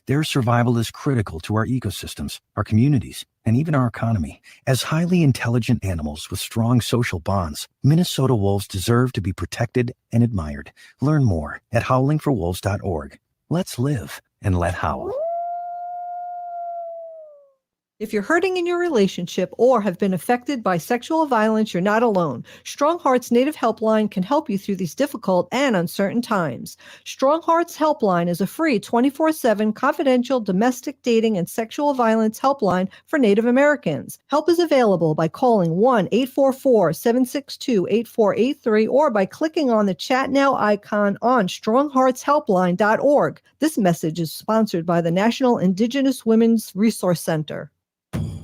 Their survival is critical to our ecosystems, our communities, and even our economy. As highly intelligent animals with strong social bonds, Minnesota wolves deserve to be protected and admired. Learn more at howlingforwolves.org. Let's live and let howl. If you're hurting in your relationship or have been affected by sexual violence, you're not alone. Strong Hearts Native Helpline can help you through these difficult and uncertain times. Strong Hearts Helpline is a free 24/7 confidential domestic dating and sexual violence helpline for Native Americans. Help is available by calling 1-844-762-8483 or by clicking on the Chat Now icon on strongheartshelpline.org. This message is sponsored by the National Indigenous Women's Resource Center.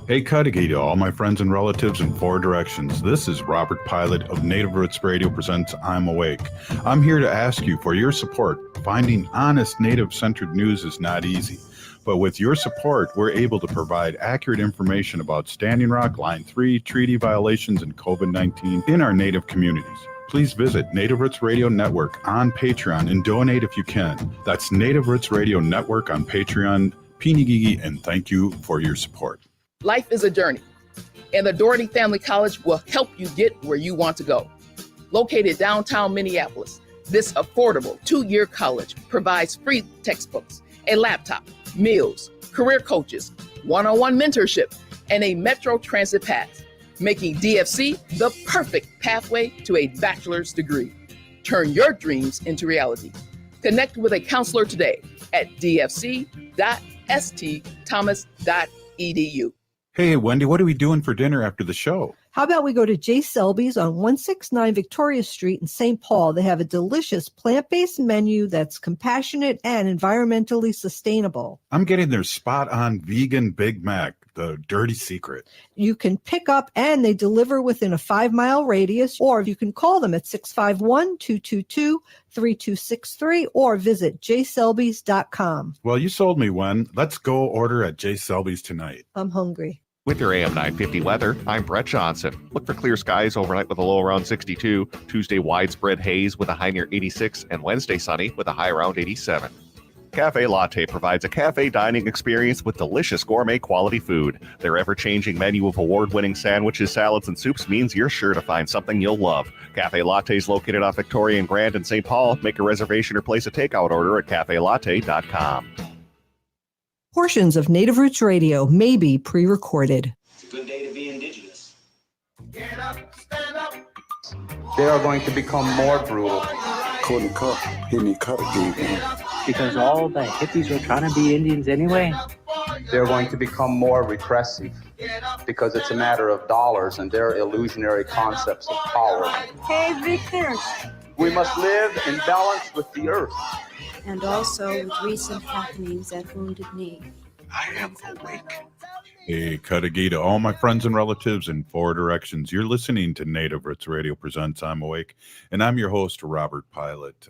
Hey, Cudahy to all my friends and relatives in four directions. This is Robert Pilot of Native Roots Radio presents I'm Awake. I'm here to ask you for your support. Finding honest Native-centered news is not easy. But with your support, we're able to provide accurate information about Standing Rock, Line 3, treaty violations, and COVID-19 in our Native communities. Please visit Native Roots Radio Network on Patreon and donate if you can. That's Native Roots Radio Network on Patreon. Pinigigi, and thank you for your support. Life is a journey, and the Doherty Family College will help you get where you want to go. Located downtown Minneapolis, this affordable 2-year college provides free textbooks, a laptop, meals, career coaches, one-on-one mentorship, and a Metro Transit pass, making DFC the perfect pathway to a bachelor's degree. Turn your dreams into reality. Connect with a counselor today at dfc.stthomas.edu. Hey, Wendy, what are we doing for dinner after the show? How about we go to J. Selby's on 169 Victoria Street in St. Paul? They have a delicious plant-based menu that's compassionate and environmentally sustainable. I'm getting their spot-on vegan Big Mac, the dirty secret. You can pick up and they deliver within a 5-mile radius, or you can call them at 651-222-3263 or visit jselbys.com. Well, you sold me one. Let's go order at J. Selby's tonight. I'm hungry. With your AM 950 weather, I'm Brett Johnson. Look for clear skies overnight with a low around 62. Tuesday, widespread haze with a high near 86. And Wednesday, sunny with a high around 87. Cafe Latte provides a cafe dining experience with delicious gourmet quality food. Their ever-changing menu of award-winning sandwiches, salads, and soups means you're sure to find something you'll love. Cafe Latte is located off Victoria and Grand in St. Paul. Make a reservation or place a takeout order at cafelatte.com. Portions of Native Roots Radio may be pre-recorded. It's a good day to be indigenous. Get up, stand up. They are going to become more brutal. Couldn't cut, any cut again. Because all the hippies were trying to be Indians anyway. They're going to become more repressive because it's a matter of dollars and their illusionary concepts of power. Hey, Victor. We must live in balance with the earth. And also with recent happenings at Wounded Knee. I am awake. Hey, Cudahy to all my friends and relatives in four directions. You're listening to Native Roots Radio presents I'm Awake, and I'm your host, Robert Pilot.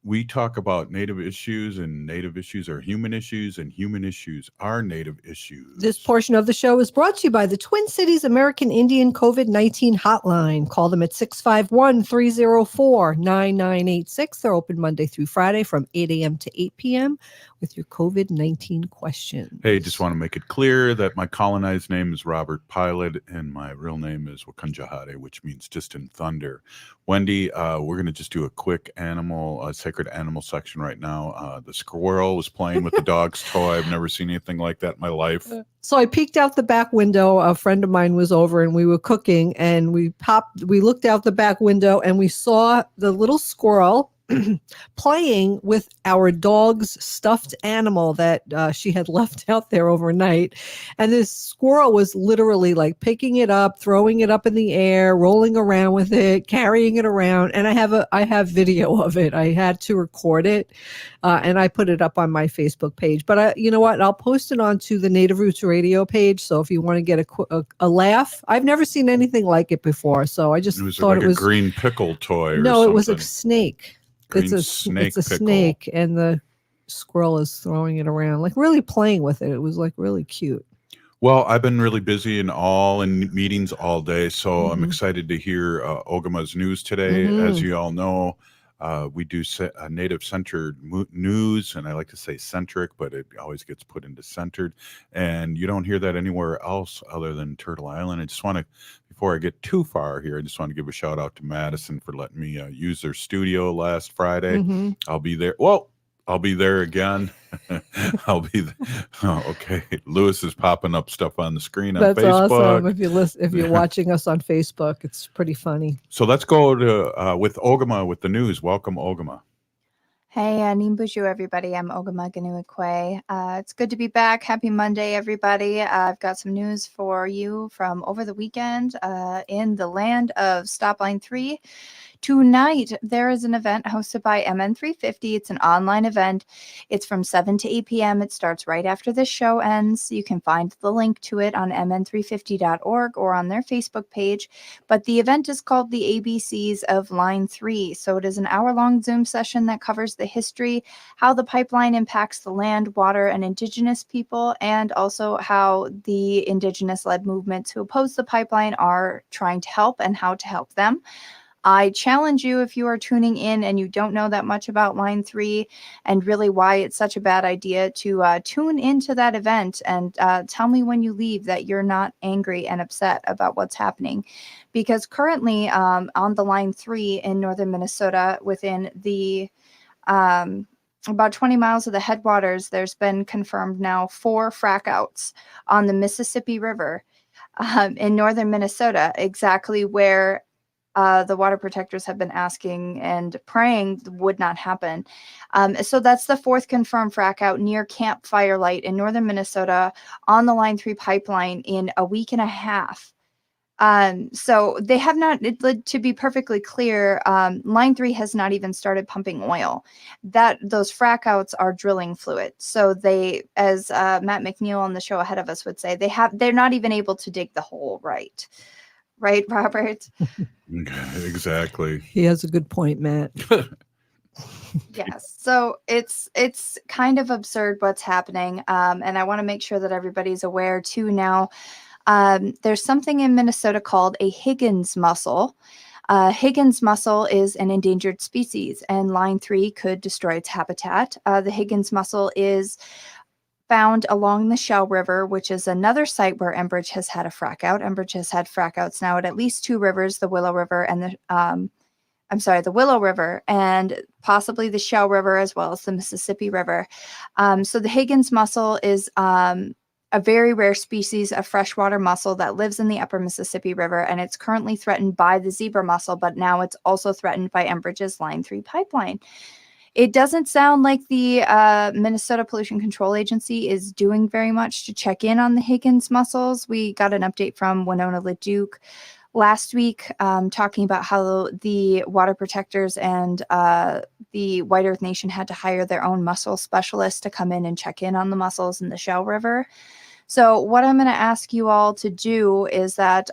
We talk about Native issues, and Native issues are human issues, and human issues are Native issues. This portion of the show is brought to you by the Twin Cities American Indian COVID-19 Hotline. Call them at 651-304-9986. They're open Monday through Friday from 8 a.m. to 8 p.m. with your COVID-19 questions. Hey, just want to make it clear that my colonized name is Robert Pilot, and my real name is Wakunjahade, which means distant thunder. Wendy, we're going to just do a quick sacred animal section right now. The squirrel was playing with the dog's toy. I've never seen anything like that in my life. So I peeked out the back window. A friend of mine was over and we were cooking, and we looked out the back window and we saw the little squirrel playing with our dog's stuffed animal that she had left out there overnight. And this squirrel was literally like picking it up, throwing it up in the air, rolling around with it, carrying it around. And I have video of it. I had to record it and I put it up on my Facebook page. But you know what? I'll post it onto the Native Roots Radio page. So if you want to get a laugh, I've never seen anything like it before. So I just thought it was a green pickle toy. No, it was a snake. It's a snake, and the squirrel is throwing it around, like really playing with it. It was like really cute. Well, I've been really busy in meetings all day, so I'm excited to hear Ogama's news today. As you all know, We do native-centered news, and I like to say centric, but it always gets put into centered. And you don't hear that anywhere else other than Turtle Island. I just want to, before I get too far here, I just want to give a shout out to Madison for letting me use their studio last Friday. Mm-hmm. I'll be there. Well, I'll be there again. I'll be there. Oh, okay. Lewis is popping up stuff on the screen on That's Facebook. awesome. If you're watching us on Facebook, it's pretty funny. So let's go to with Ogama with the news. Welcome, Ogama. Hey, Nimbushu, everybody. I'm Ogama Ganuikwe. It's good to be back. Happy Monday, everybody. I've got some news for you from over the weekend in the land of Stop Line 3. Tonight, there is an event hosted by MN350. It's an online event. It's from 7 to 8 p.m. It starts right after this show ends. You can find the link to it on mn350.org or on their Facebook page. But the event is called the ABCs of Line 3. So it is an hour-long Zoom session that covers the history, how the pipeline impacts the land, water, and indigenous people, and also how the indigenous-led movements who oppose the pipeline are trying to help and how to help them. I challenge you, if you are tuning in and you don't know that much about Line 3 and really why it's such a bad idea, to tune into that event and tell me when you leave that you're not angry and upset about what's happening. Because currently on the Line 3 in northern Minnesota, within the about 20 miles of the headwaters, there's been confirmed now 4 frack outs on the Mississippi River in northern Minnesota, exactly where the water protectors have been asking and praying would not happen. So that's the 4th confirmed frack out near Camp Firelight in northern Minnesota on the Line 3 pipeline in a week and a half. So they have not, to be perfectly clear, Line 3 has not even started pumping oil. Those frack outs are drilling fluid. So they, as Matt McNeil on the show ahead of us would say, they're not even able to dig the hole right. Right, Robert? Exactly. He has a good point, Matt. Yes. So it's kind of absurd what's happening. And I want to make sure that everybody's aware too now. There's something in Minnesota called a Higgins mussel. Higgins mussel is an endangered species, and Line 3 could destroy its habitat. The Higgins mussel is found along the Shell River, which is another site where Enbridge has had a frack out. Enbridge has had frack outs now at least 2 rivers, the Willow River and the Willow River and possibly the Shell River as well as the Mississippi River. So the Higgins mussel is a very rare species of freshwater mussel that lives in the upper Mississippi River, and it's currently threatened by the zebra mussel, but now it's also threatened by Enbridge's Line 3 pipeline. It doesn't sound like the Minnesota Pollution Control Agency is doing very much to check in on the Higgins mussels. We got an update from Winona LeDuc last week talking about how the water protectors and the White Earth Nation had to hire their own mussel specialists to come in and check in on the mussels in the Shell River. So what I'm going to ask you all to do is that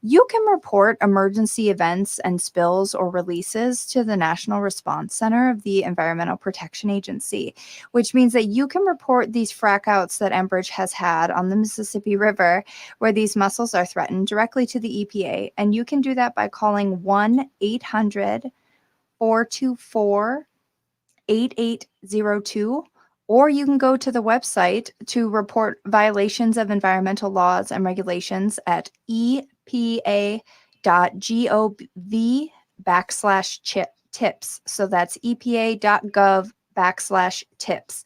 you can report emergency events and spills or releases to the National Response Center of the Environmental Protection Agency, which means that you can report these frack outs that Enbridge has had on the Mississippi River where these mussels are threatened directly to the EPA. And you can do that by calling 1-800-424-8802. Or you can go to the website to report violations of environmental laws and regulations at epa.gov/tips. So that's epa.gov/tips.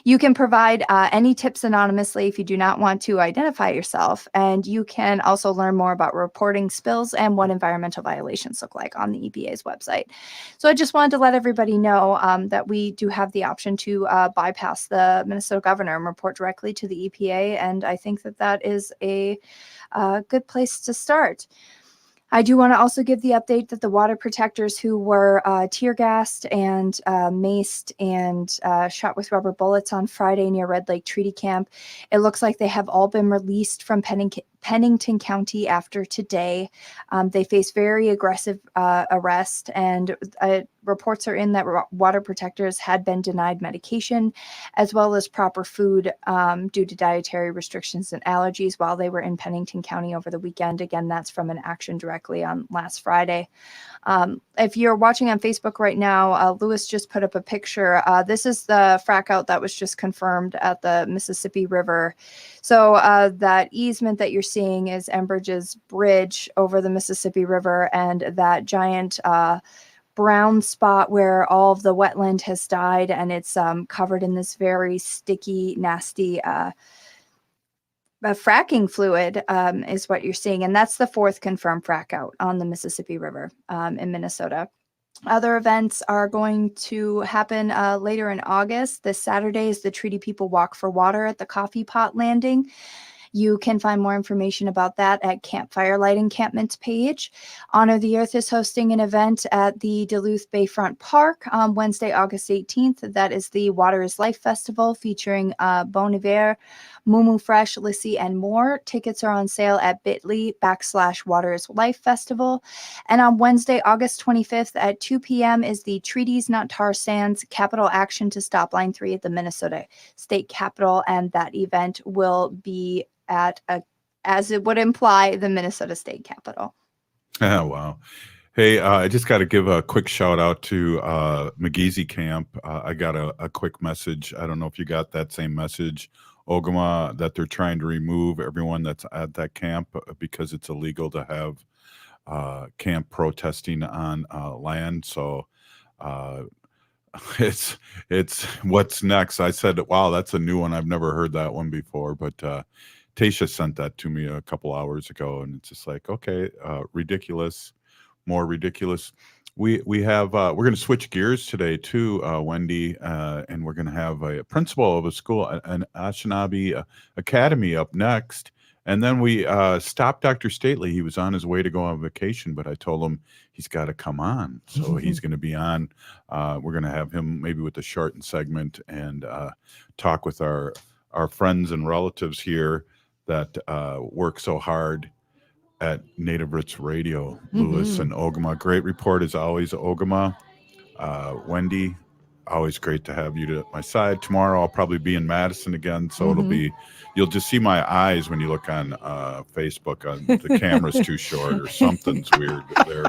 You can provide any tips anonymously if you do not want to identify yourself. And you can also learn more about reporting spills and what environmental violations look like on the EPA's website. So I just wanted to let everybody know that we do have the option to bypass the Minnesota governor and report directly to the EPA. And I think that is a good place to start. I do want to also give the update that the water protectors who were tear gassed and maced and shot with rubber bullets on Friday near Red Lake Treaty Camp, it looks like they have all been released from Pennington County after today. They face very aggressive arrest, and reports are in that water protectors had been denied medication as well as proper food due to dietary restrictions and allergies while they were in Pennington County over the weekend. Again, that's from an action directly on last Friday. If you're watching on Facebook right now, Lewis just put up a picture. This is the frack out that was just confirmed at the Mississippi River. So that easement that you're seeing is Enbridge's bridge over the Mississippi River, and that giant brown spot where all of the wetland has died, and it's covered in this very sticky, nasty fracking fluid is what you're seeing. And that's the fourth confirmed frack out on the Mississippi River in Minnesota. Other events are going to happen later in August. This Saturday is the Treaty People Walk for Water at the Coffee Pot Landing. You can find more information about that at Campfire Light Encampment's page. Honor the Earth is hosting an event at the Duluth Bayfront Park on Wednesday, August 18th. That is the Water is Life Festival featuring Bon Iver, Mumu Fresh, Lissy, and more. Tickets are on sale at bit.ly/Water is Life Festival. And on Wednesday, August 25th at 2 p.m. is the Treaties Not Tar Sands Capital Action to Stop Line 3 at the Minnesota State Capitol. And that event will be at, as it would imply, the Minnesota State Capitol. Oh, wow. Hey, I just got to give a quick shout out to McGeezy Camp. I got a quick message. I don't know if you got that same message, Ogama, that they're trying to remove everyone that's at that camp because it's illegal to have camp protesting on land. So it's what's next. I said, wow, that's a new one. I've never heard that one before, but Tasha sent that to me a couple hours ago, and it's just like, okay, ridiculous, more ridiculous. We have we're going to switch gears today too, Wendy, and we're going to have a principal of a school, an Anishinaabe Academy, up next. And then we stopped Dr. Stately. He was on his way to go on vacation, but I told him he's got to come on. So he's going to be on. We're going to have him maybe with a shortened segment and talk with our friends and relatives here that work so hard at Native Roots Radio, Lewis and Ogama. Great report as always, Ogama. Wendy, always great to have you to my side. Tomorrow I'll probably be in Madison again, so it'll be, you'll just see my eyes when you look on Facebook. On the camera's too short or something's weird there.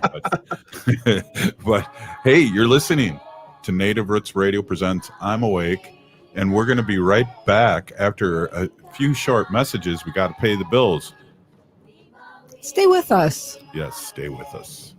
But hey, you're listening to Native Roots Radio presents I'm Awake, and we're going to be right back after a few short messages. We got to pay the bills. Stay with us. Yes, stay with us.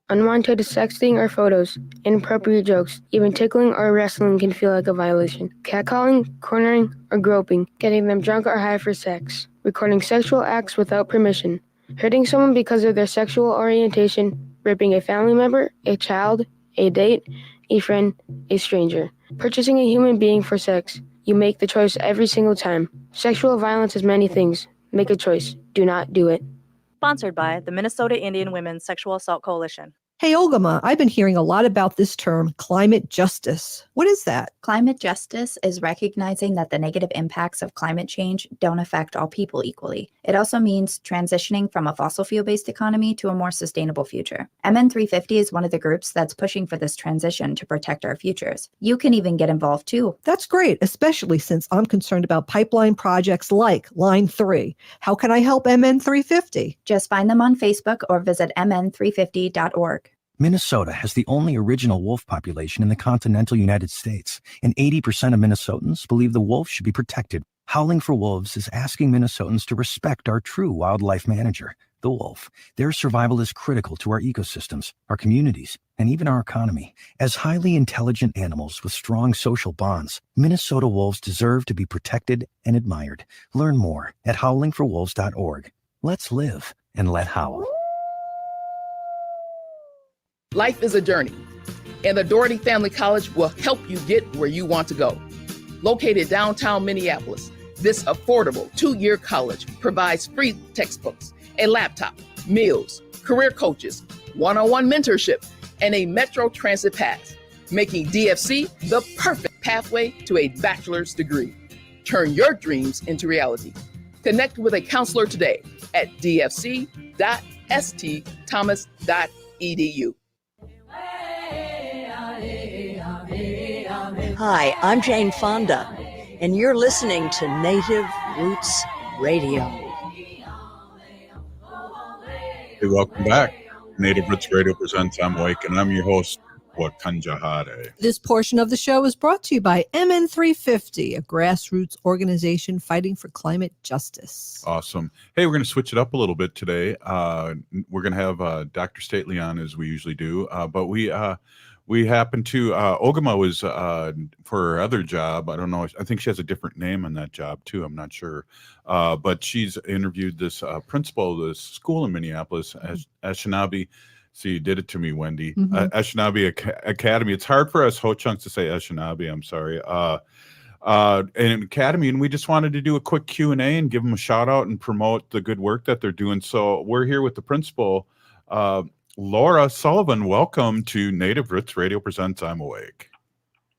Unwanted sexting or photos, inappropriate jokes, even tickling or wrestling can feel like a violation. Catcalling, cornering, or groping, getting them drunk or high for sex, recording sexual acts without permission, hurting someone because of their sexual orientation, raping a family member, a child, a date, a friend, a stranger, purchasing a human being for sex. You make the choice every single time. Sexual violence is many things. Make a choice. Do not do it. Sponsored by the Minnesota Indian Women's Sexual Assault Coalition. Hey, Ogama, I've been hearing a lot about this term, climate justice. What is that? Climate justice is recognizing that the negative impacts of climate change don't affect all people equally. It also means transitioning from a fossil fuel-based economy to a more sustainable future. MN350 is one of the groups that's pushing for this transition to protect our futures. You can even get involved too. That's great, especially since I'm concerned about pipeline projects like Line 3. How can I help MN350? Just find them on Facebook or visit mn350.org. Minnesota has the only original wolf population in the continental United States, and 80% of Minnesotans believe the wolf should be protected. Howling for Wolves is asking Minnesotans to respect our true wildlife manager, the wolf. Their survival is critical to our ecosystems, our communities, and even our economy. As highly intelligent animals with strong social bonds, Minnesota wolves deserve to be protected and admired. Learn more at howlingforwolves.org. Let's live and let howl. Life is a journey, and the Doherty Family College will help you get where you want to go. Located downtown Minneapolis, this affordable 2-year college provides free textbooks, a laptop, meals, career coaches, one-on-one mentorship, and a Metro Transit Pass, making DFC the perfect pathway to a bachelor's degree. Turn your dreams into reality. Connect with a counselor today at dfc.stthomas.edu. Hi, I'm Jane Fonda, and you're listening to Native Roots Radio. Hey, welcome back. Native Roots Radio presents I'm Awake, and I'm your host, Wakanjahare. This portion of the show is brought to you by MN350, a grassroots organization fighting for climate justice. Awesome. Hey, we're going to switch it up a little bit today. We're going to have Dr. Stately on, as we usually do, but we happen to, Ogama was for her other job. I don't know. I think she has a different name on that job too. I'm not sure. But she's interviewed this principal of this school in Minneapolis, Anishinaabe. See, you did it to me, Wendy. Anishinaabe Academy. It's hard for us Ho-Chunks to say Anishinaabe. I'm sorry. And Academy, and we just wanted to do a quick Q&A and give them a shout out and promote the good work that they're doing. So we're here with the principal, Laura Sullivan. Welcome to Native Roots Radio presents I'm Awake.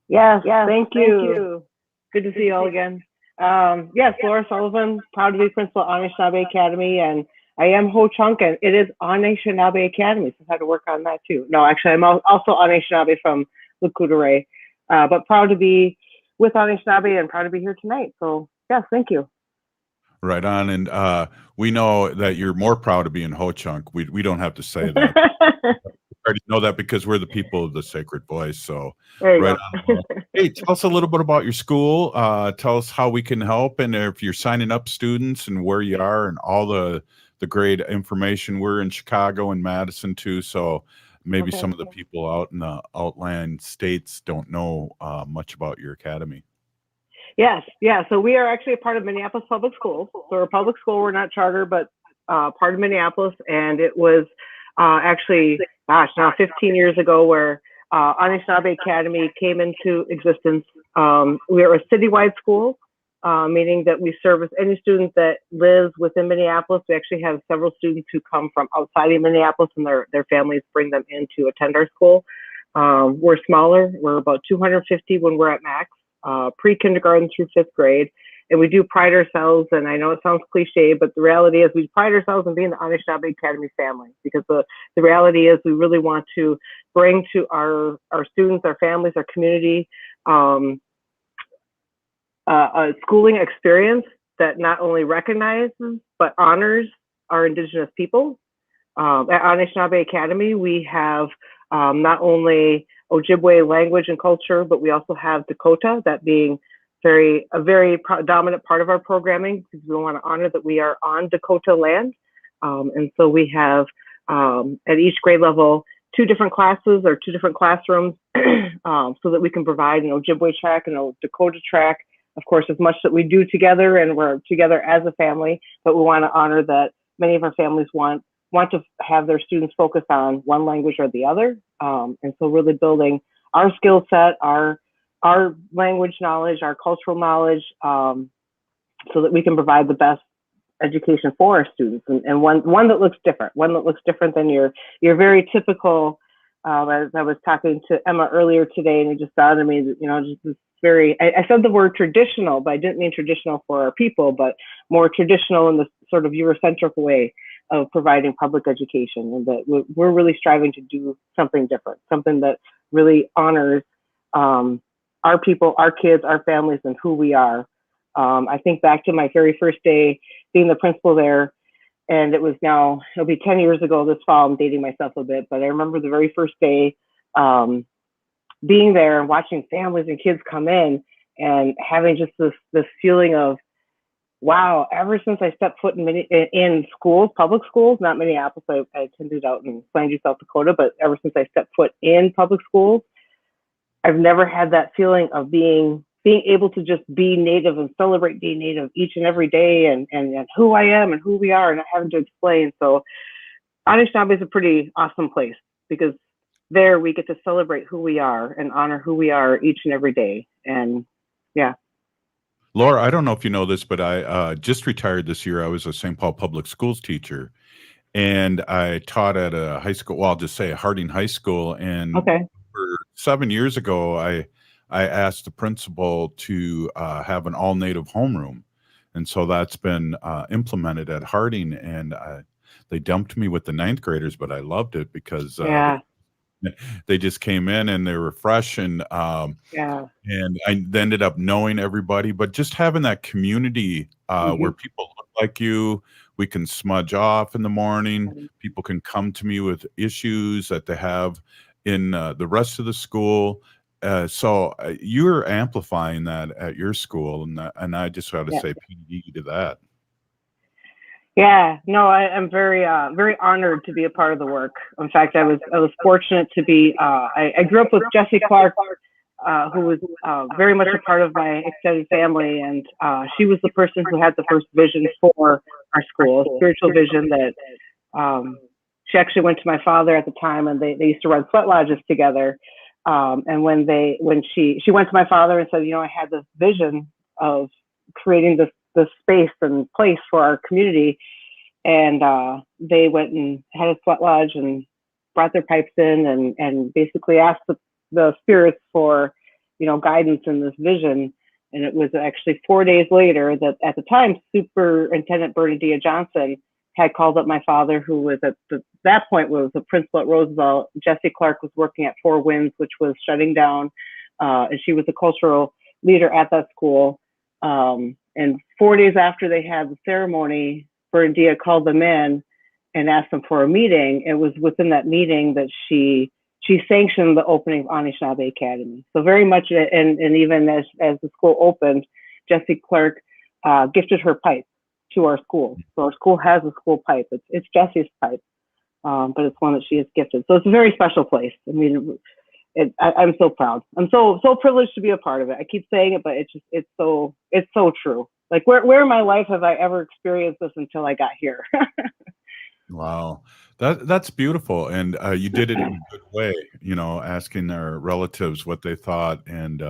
Yes, thank you. Good to see you all again. Yes, Laura Sullivan, proud to be principal at Anishinaabe Academy, and I am Ho-Chunk, and it is Anishinaabe Academy, so I had to work on that too. No, actually, I'm also Anishinaabe from Lakudere, but proud to be with Anishinaabe and proud to be here tonight. So, yes, thank you. Right on, and we know that you're more proud of being Ho-Chunk. We don't have to say that. I already know that because we're the people of the sacred voice. So, right on. Hey, tell us a little bit about your school. Tell us how we can help, and if you're signing up students and where you are and all the great information. We're in Chicago and Madison too, so maybe some of the people out in the outland states don't know much about your academy. Yes, yeah. So we are actually a part of Minneapolis Public Schools. So we're a public school. We're not charter, but part of Minneapolis. And it was actually, now 15 years ago where Anishinaabe Academy came into existence. We are a citywide school. Meaning that we service any student that lives within Minneapolis. We actually have several students who come from outside of Minneapolis and their families bring them in to attend our school. We're smaller. We're about 250 when we're at max, pre-kindergarten through 5th grade. And we do pride ourselves, and I know it sounds cliche, but the reality is we pride ourselves in being the Anishinaabe Academy family, because the reality is we really want to bring to our students, our families, our community, a schooling experience that not only recognizes but honors our Indigenous people. At Anishinaabe Academy, we have not only Ojibwe language and culture, but we also have Dakota, that being a very dominant part of our programming, because we want to honor that we are on Dakota land. And so we have at each grade level 2 different classes or 2 different classrooms so that we can provide an Ojibwe track and a Dakota track. Of course, as much that we do together and we're together as a family, but we want to honor that many of our families want to have their students focus on one language or the other. And so really building our skill set, our language knowledge, our cultural knowledge, so that we can provide the best education for our students, and one that looks different than your very typical. As I was talking to Emma earlier today, and it just dawned on me that, just this very, I said the word traditional, but I didn't mean traditional for our people, but more traditional in the sort of Eurocentric way of providing public education, and that we're really striving to do something different, something that really honors our people, our kids, our families, and who we are. I think back to my very first day being the principal there, and it'll be 10 years ago this fall. I'm dating myself a bit, but I remember the very first day being there and watching families and kids come in and having just this feeling of, wow, ever since I stepped foot in schools, public schools, not Minneapolis, I attended out in Plainview, South Dakota, but ever since I stepped foot in public schools, I've never had that feeling of being able to just be Native and celebrate being Native each and every day, and who I am and who we are, and not having to explain. So Anishinaabe is a pretty awesome place, because there we get to celebrate who we are and honor who we are each and every day. And yeah. Laura, I don't know if you know this, but I just retired this year. I was a St. Paul Public Schools teacher. and I taught at a high school. Well, I'll just say Harding High School. And Okay. for 7 years ago, I asked the principal to have an all native homeroom, and so that's been implemented at Harding. And they dumped me with the ninth graders, but I loved it because Yeah. they just came in and they were fresh, and Yeah. and I ended up knowing everybody. But just having that community where people look like you, we can smudge off in the morning. People can come to me with issues that they have in the rest of the school. So you're amplifying that at your school, and I just got to Yeah. say PD to that. Yeah, no, I'm very, very honored to be a part of the work. In fact, I was fortunate to be. I grew up with Jessie Clark, who was very much a part of my extended family, and she was the person who had the first vision for our school, a spiritual vision that she actually went to my father at the time, and they used to run sweat lodges together. And when she went to my father and said, I had this vision of creating this space and place for our community, and they went and had a sweat lodge and brought their pipes in and basically asked the spirits for guidance in this vision. And it was actually 4 days later that at the time Superintendent Bernadette Johnson had called up my father, who was at that point was the principal at Roosevelt. Jessie Clark was working at Four Winds, which was shutting down, and she was the cultural leader at that school. And 4 days after they had the ceremony, Bernadette called them in and asked them for a meeting. It was within that meeting that she sanctioned the opening of Anishinaabe Academy. So very much, and even as the school opened, Jessie Clark gifted her pipe to our school. So our school has a school pipe. It's Jessie's pipe, but it's one that she has gifted. So it's a very special place. I mean, I'm so proud. I'm so privileged to be a part of it. I keep saying it, but it's so true. Like where in my life have I ever experienced this until I got here? Wow, that's beautiful, and you did it in a good way. Asking their relatives what they thought, and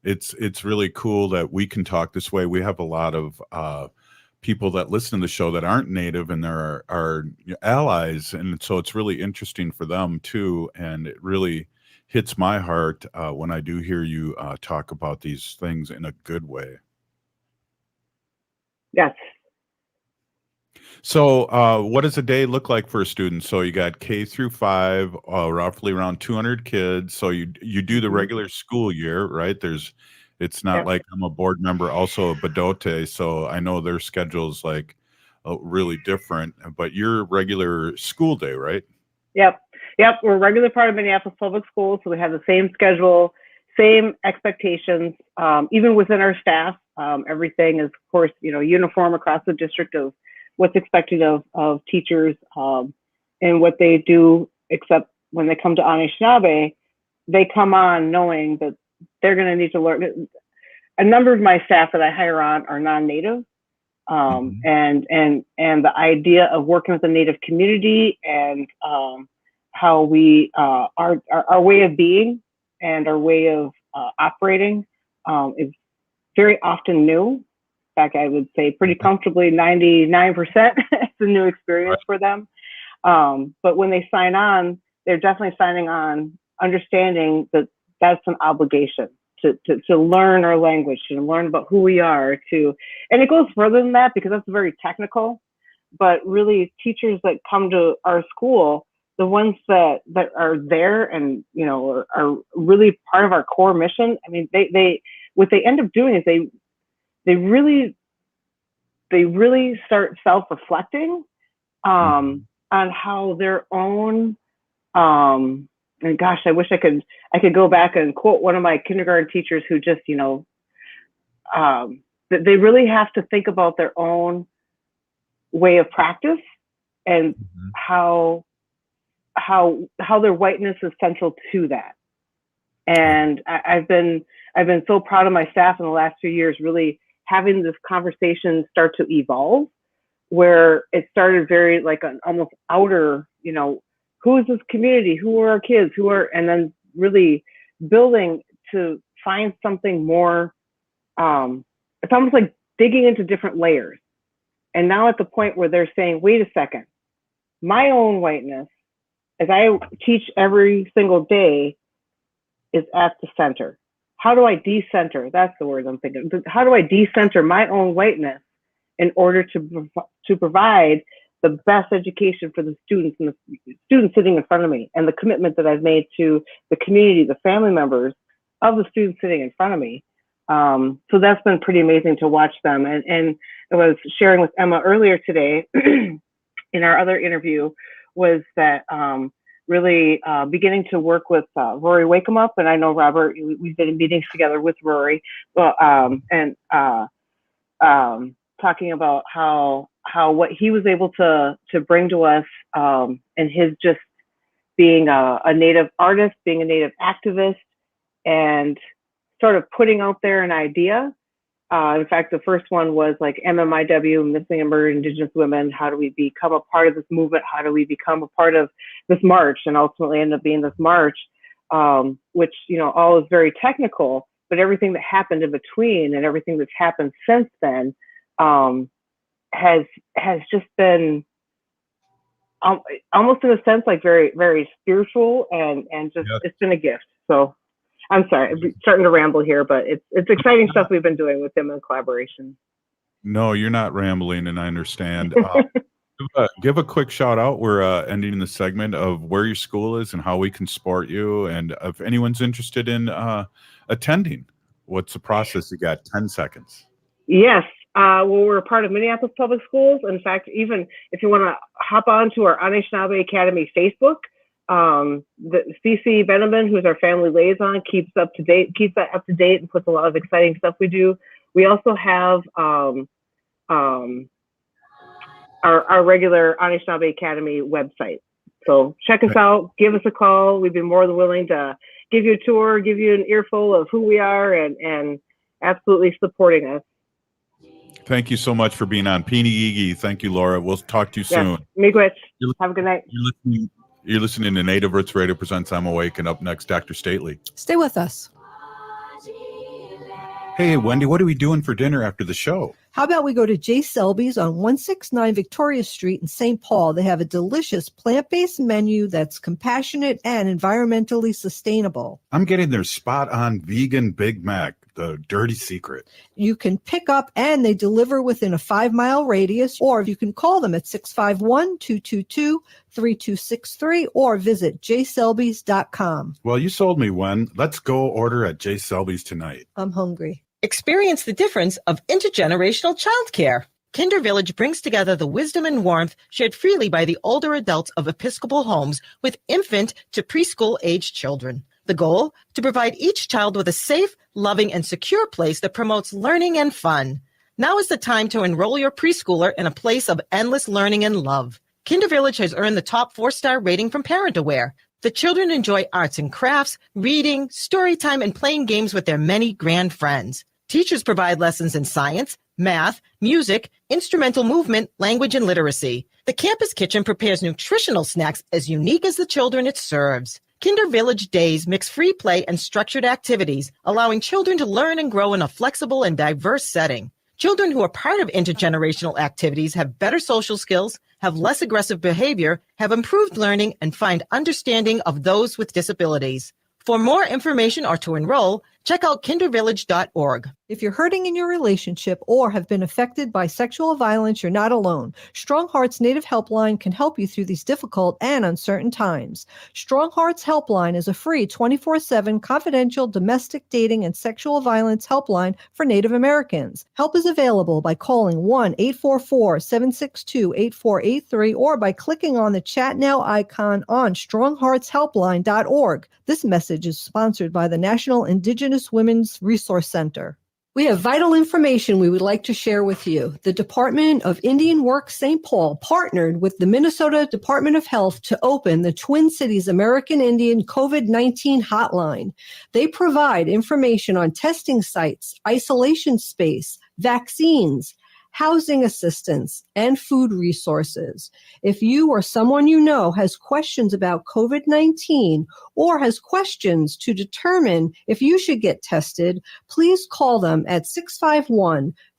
it's really cool that we can talk this way. We have a lot of people that listen to the show that aren't Native, and they're our allies, and so it's really interesting for them too. And it really hits my heart when I do hear you talk about these things in a good way. Yes. So what does a day look like for a student? So you got K through 5, roughly around 200 kids. So you do the regular school year, right? It's not like I'm a board member, also a Badote, so I know their schedule's like really different, but you're regular school day, right? Yep. We're a regular part of Minneapolis Public Schools, so we have the same schedule, same expectations, even within our staff. Everything is, of course, uniform across the district of what's expected of teachers and what they do, except when they come to Anishinaabe, they come on knowing that they're going to need to learn. A number of my staff that I hire on are non-Native, and the idea of working with the Native community and how we our way of being and our way of operating is very often new. In fact, I would say pretty comfortably 99% it's a new experience for them. But when they sign on, they're definitely signing on understanding that that's an obligation to learn our language, to learn about who we are, and it goes further than that because that's very technical. But really, teachers that come to our school, the ones that are there and are really part of our core mission. I mean, they what they end up doing is they really start self-reflecting on how their own and gosh, I wish I could go back and quote one of my kindergarten teachers who just they really have to think about their own way of practice and how their whiteness is central to that. And I've been so proud of my staff in the last few years, really having this conversation start to evolve, where it started very like an almost outer, who is this community? Who are our kids? And then really building to find something more, it's almost like digging into different layers. And now at the point where they're saying, wait a second, my own whiteness, as I teach every single day, is at the center. How do I decenter? That's the word I'm thinking. How do I decenter my own whiteness in order to provide the best education for the students and the students sitting in front of me, and the commitment that I've made to the community, the family members of the students sitting in front of me. So that's been pretty amazing to watch them. And I was sharing with Emma earlier today in our other interview was that really beginning to work with Rory Wakemup, and I know Robert, we've been in meetings together with Rory, and talking about how what he was able to bring to us, and his just being a Native artist, being a Native activist, and sort of putting out there an idea. In fact, the first one was like MMIW, Missing and Murdered Indigenous Women. How do we become a part of this movement? How do we become a part of this march? And ultimately end up being this march, which, all is very technical, but everything that happened in between and everything that's happened since then has just been almost in a sense like very, very spiritual and just, It's been a gift. So I'm sorry, I'm starting to ramble here, but it's exciting stuff we've been doing with him in collaboration. No, you're not rambling, and I understand. Give a quick shout out. We're ending the segment of where your school is and how we can support you. And if anyone's interested in attending, what's the process? You got 10 seconds. Yes. Well, we're a part of Minneapolis Public Schools. In fact, even if you want to hop on to our Anishinaabe Academy Facebook, the CC Beneman, who's our family liaison, keeps that up to date and puts a lot of exciting stuff we do. We also have our regular Anishinaabe Academy website. So check us out, give us a call. We'd be more than willing to give you a tour, give you an earful of who we are, and absolutely supporting us. Thank you so much for being on. Peeny Yigi. Thank you, Laura. We'll talk to you soon. Miigwech. Have a good night. You're listening to Native Roots Radio Presents I'm Awake, and up next, Dr. Stately. Stay with us. Hey, Wendy, what are we doing for dinner after the show? How about we go to J. Selby's on 169 Victoria Street in St. Paul? They have a delicious plant-based menu that's compassionate and environmentally sustainable. I'm getting their spot-on vegan Big Mac, the dirty secret. You can pick up and they deliver within a 5-mile radius, or you can call them at 651-222-3263 or visit jselbys.com. Well, you sold me one. Let's go order at J. Selby's tonight. I'm hungry. Experience the difference of intergenerational childcare. Kinder Village brings together the wisdom and warmth shared freely by the older adults of Episcopal homes with infant to preschool-aged children. The goal? To provide each child with a safe, loving, and secure place that promotes learning and fun. Now is the time to enroll your preschooler in a place of endless learning and love. Kinder Village has earned the top 4-star rating from Parent Aware. The children enjoy arts and crafts, reading, story time, and playing games with their many grand friends. Teachers provide lessons in science, math, music, instrumental movement, language, and literacy. The campus kitchen prepares nutritional snacks as unique as the children it serves. Kinder Village Days mix free play and structured activities, allowing children to learn and grow in a flexible and diverse setting. Children who are part of intergenerational activities have better social skills, have less aggressive behavior, have improved learning, and find understanding of those with disabilities. For more information or to enroll, check out kindervillage.org. If you're hurting in your relationship or have been affected by sexual violence, you're not alone. Strong Hearts Native Helpline can help you through these difficult and uncertain times. Strong Hearts Helpline is a free 24/7 confidential domestic dating and sexual violence helpline for Native Americans. Help is available by calling 1-844-762-8483 or by clicking on the Chat Now icon on strongheartshelpline.org. This message is sponsored by the National Indigenous Women's Resource Center. We have vital information we would like to share with you. The Department of Indian Work St. Paul partnered with the Minnesota Department of Health to open the Twin Cities American Indian COVID-19 hotline. They provide information on testing sites, isolation space, vaccines, housing assistance, and food resources. If you or someone you know has questions about COVID-19 or has questions to determine if you should get tested, please call them at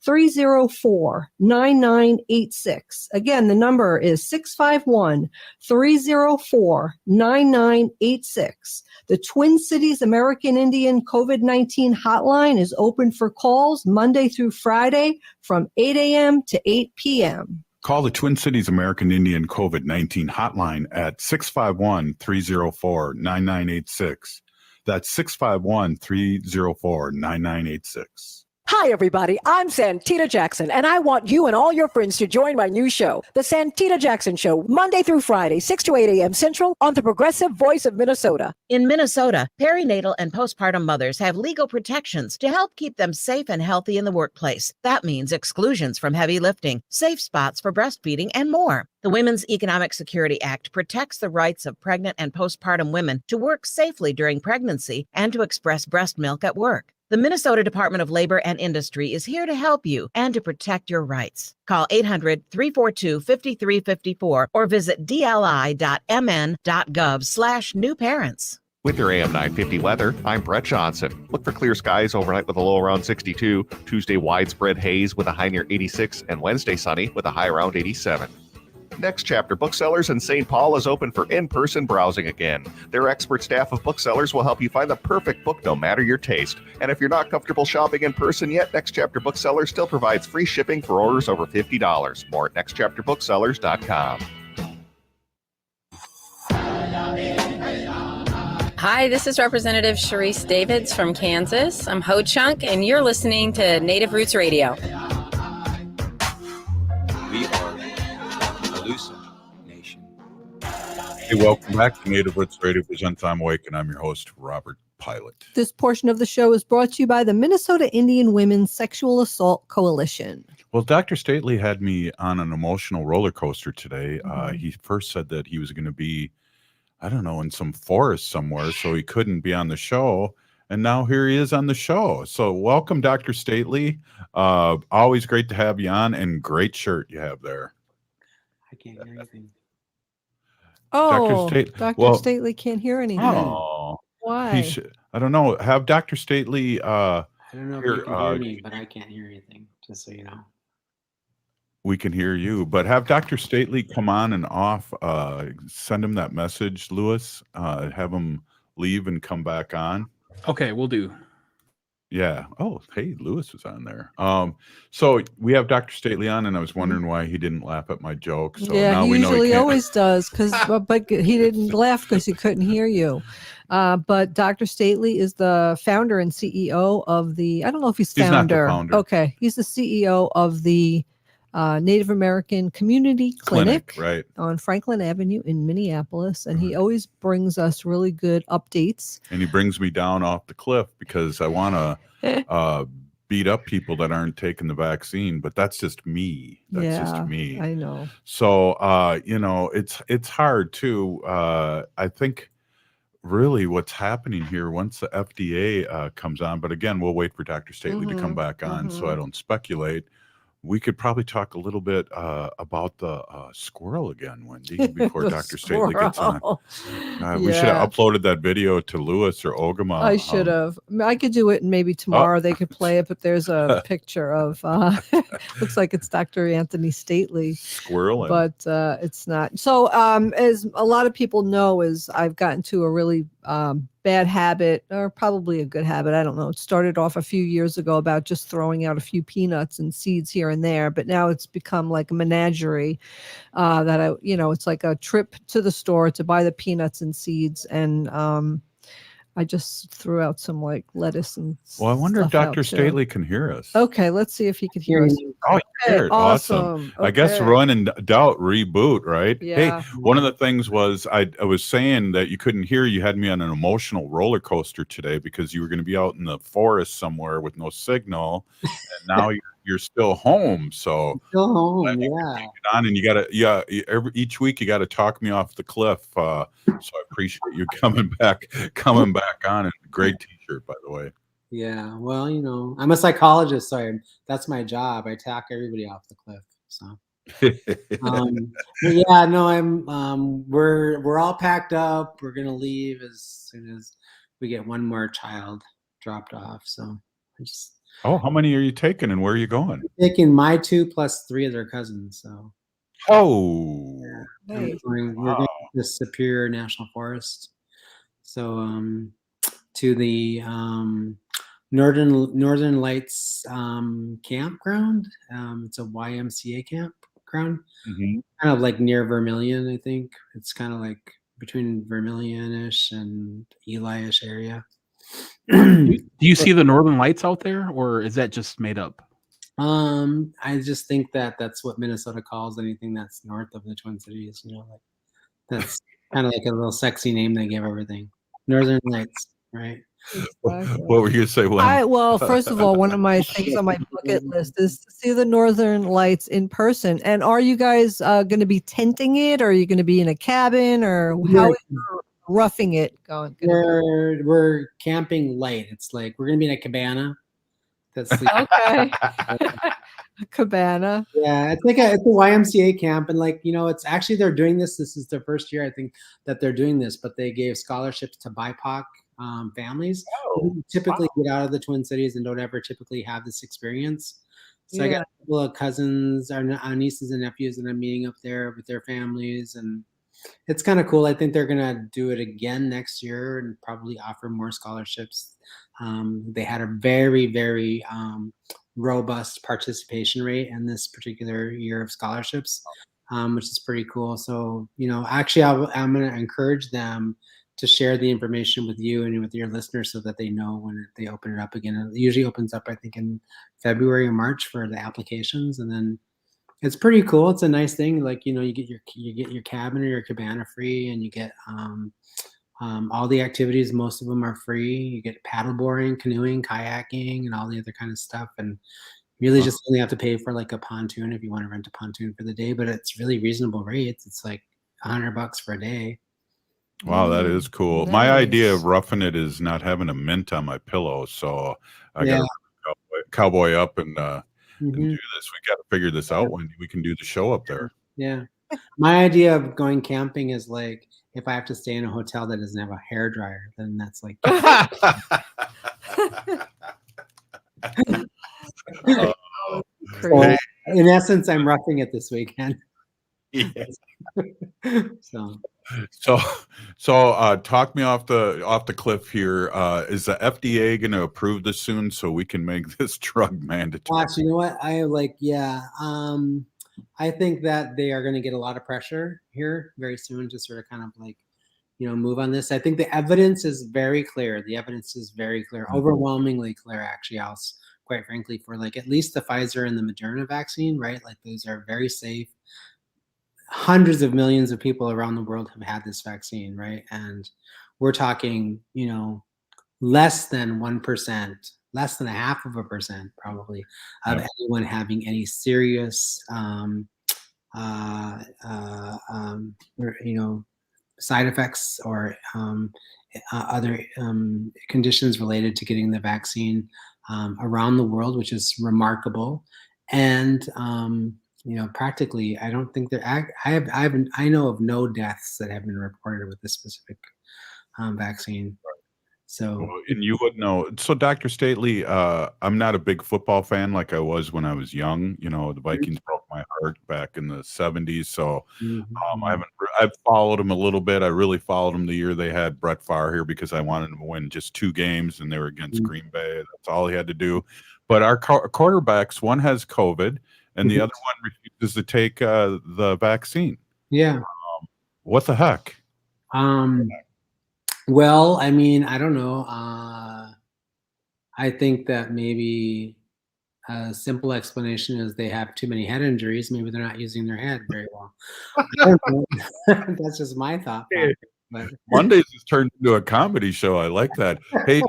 651-304-9986. Again, the number is 651-304-9986. The Twin Cities American Indian COVID-19 hotline is open for calls Monday through Friday from 8 a.m. to 8 p.m. Call the Twin Cities American Indian COVID-19 hotline at 651-304-9986. That's 651-304-9986. Hi, everybody. I'm Santita Jackson, and I want you and all your friends to join my new show, The Santita Jackson Show, Monday through Friday, 6 to 8 a.m. Central on the Progressive Voice of Minnesota. In Minnesota, perinatal and postpartum mothers have legal protections to help keep them safe and healthy in the workplace. That means exclusions from heavy lifting, safe spots for breastfeeding, and more. The Women's Economic Security Act protects the rights of pregnant and postpartum women to work safely during pregnancy and to express breast milk at work. The Minnesota Department of Labor and Industry is here to help you and to protect your rights. Call 800-342-5354 or visit dli.mn.gov/new parents. With your AM 950 weather, I'm Brett Johnson. Look for clear skies overnight with a low around 62. Tuesday, widespread haze with a high near 86. And Wednesday, sunny with a high around 87. Next Chapter Booksellers in St. Paul is open for in-person browsing again. Their expert staff of booksellers will help you find the perfect book no matter your taste. And if you're not comfortable shopping in person yet, Next Chapter Booksellers still provides free shipping for orders over $50. More at nextchapterbooksellers.com. Hi, this is Representative Sharice Davids from Kansas. I'm Ho Chunk, and you're listening to Native Roots Radio. We are Elusive Nation. Hey, welcome back to Native Roots Radio presents I'm Awake, and I'm your host, Robert Pilot. This portion of the show is brought to you by the Minnesota Indian Women's Sexual Assault Coalition. Well, Dr. Stately had me on an emotional roller coaster today. He first said that he was going to be, I don't know, in some forest somewhere, so he couldn't be on the show. And now here he is on the show. So welcome, Dr. Stately. Always great to have you on, and great shirt you have there. I can't hear anything. Oh, Dr. Well, Stately can't hear anything. Oh, Why? I don't know. Have Dr. Stately. I don't know if you can hear me, but I can't hear anything, just so you know. We can hear you, but have Dr. Stately come on and off. Send him that message, Lewis. Have him leave and come back on. Okay, we'll do. Yeah. Oh, hey, Lewis is on there. So we have Dr. Stately on, and I was wondering why he didn't laugh at my joke. So yeah, now he we know usually he can't. always does, but he didn't laugh because he couldn't hear you. But Dr. Stately is the founder and CEO of the, I don't know if he's not the founder. founder. Okay. He's the CEO of the Native American Community Clinic right on Franklin Avenue in Minneapolis. And he always brings us really good updates. And he brings me down off the cliff because I want to beat up people that aren't taking the vaccine, but that's just me. That's just me. I know. So, it's hard too. I think really what's happening here once the FDA comes on, but again, we'll wait for Dr. Stately to come back on so I don't speculate. We could probably talk a little bit about the squirrel again, Wendy, before Dr. Stately gets on. We should have uploaded that video to Lewis or Ogama. I should have. I could do it, and maybe tomorrow they could play it, but there's a picture of, looks like it's Dr. Anthony Stately. Squirrel. But it's not. So as a lot of people know, is I've gotten to a really bad habit, or probably a good habit. I don't know. It started off a few years ago about just throwing out a few peanuts and seeds here and there, but now it's become like a menagerie that it's like a trip to the store to buy the peanuts and seeds. And I just threw out some like lettuce and well, I wonder if stuff Dr. out, too. Stately can hear us. Okay, let's see if he could hear us. Oh, okay, awesome. I guess run in doubt, reboot, right? Yeah. Hey, one of the things was I was saying that you couldn't hear. You had me on an emotional roller coaster today because you were going to be out in the forest somewhere with no signal, and now you're still home. So still home, yeah. On and you got to each week you got to talk me off the cliff. So I appreciate you coming back on. And great T-shirt, by the way. Yeah, well, I'm a psychologist, so that's my job. I talk everybody off the cliff. So, yeah, no, we're all packed up. We're gonna leave as soon as we get one more child dropped off. So I just Oh, how many are you taking and where are you going? Taking my 2 plus 3 of their cousins. So Oh, we're going to Superior National Forest. So to the Northern Lights campground. It's a YMCA campground, kind of like near Vermilion. I think it's kind of like between Vermilion-ish and Eli-ish area. Do you see the Northern Lights out there, or is that just made up? I just think that that's what Minnesota calls anything that's north of the Twin Cities. You know, like that's kind of like a little sexy name they give everything. Northern Lights, right? What were you going to say, Wendy? Well, first of all, one of my things on my bucket list is to see the Northern Lights in person. And are you guys going to be tenting it, or are you going to be in a cabin, or how is your roughing it going? We're camping light. It's like we're going to be in a cabana. That's okay. A cabana. Yeah, it's a YMCA camp, and like, you know, it's actually they're doing this. This is their first year, I think, that they're doing this. But they gave scholarships to BIPOC families who typically get out of the Twin Cities and don't ever typically have this experience. So I got a couple of cousins, our nieces and nephews, that I'm meeting up there with their families, and it's kind of cool. I think they're gonna do it again next year and probably offer more scholarships. They had a very, very robust participation rate in this particular year of scholarships, which is pretty cool. So, you know, actually, I'm going to encourage them to share the information with you and with your listeners so that they know when they open it up again. It usually opens up, I think, in February or March for the applications, and then it's pretty cool. It's a nice thing. Like, you know, you get your cabin or your cabana free, and you get all the activities. Most of them are free. You get paddleboarding, canoeing, kayaking, and all the other kind of stuff. And really just only have to pay for like a pontoon if you want to rent a pontoon for the day. But it's really reasonable rates. It's like $100 for a day. Wow, that is cool. Nice. My idea of roughing it is not having a mint on my pillow, so I got to cowboy up and do this. We got to figure this out when we can do the show up there. Yeah, my idea of going camping is like if I have to stay in a hotel that doesn't have a hairdryer, then that's like. So, in essence, I'm roughing it this weekend. Yes. So talk me off the cliff here. Is the FDA going to approve this soon so we can make this drug mandatory? Actually, you know what? I think that they are going to get a lot of pressure here very soon to sort of kind of like, you know, move on this. I think the evidence is very clear. The evidence is very clear, overwhelmingly clear, actually, Alice, quite frankly, for like at least the Pfizer and the Moderna vaccine, right? Like those are very safe. Hundreds of millions of people around the world have had this vaccine, right? And we're talking, you know, less than 1%, less than 0.5% probably of anyone having any serious, you know, side effects or other conditions related to getting the vaccine around the world, which is remarkable. And you know, practically, I don't think I know of no deaths that have been reported with this specific vaccine. So, and you would know. So, Dr. Stately, I'm not a big football fan like I was when I was young. You know, the Vikings broke my heart back in the 70s. So, I've followed them a little bit. I really followed them the year they had Brett Favre here because I wanted them to win just 2 games, and they were against Green Bay. That's all he had to do. But our quarterbacks, one has COVID, and the other one refuses to take the vaccine. Yeah. What the heck? Well, I mean, I don't know. I think that maybe a simple explanation is they have too many head injuries. Maybe they're not using their head very well. I don't know. That's just my thought. But Mondays has turned into a comedy show. I like that. Hey,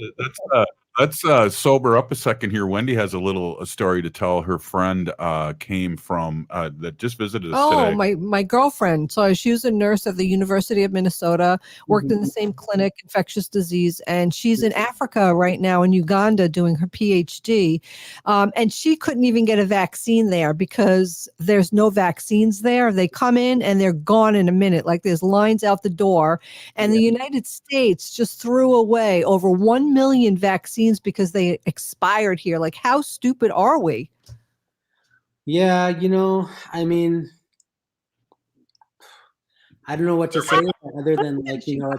let's sober up a second here. Wendy has a story to tell. Her friend came from that just visited us today. Oh, my girlfriend. So she was a nurse at the University of Minnesota, worked in the same clinic, infectious disease, and she's in Africa right now in Uganda doing her PhD. And she couldn't even get a vaccine there because there's no vaccines there. They come in and they're gone in a minute. Like there's lines out the door. And the United States just threw away over 1 million vaccines vaccines because they expired here. Like, how stupid are we? Yeah, I mean, I don't know what to say other than like, Vaccine to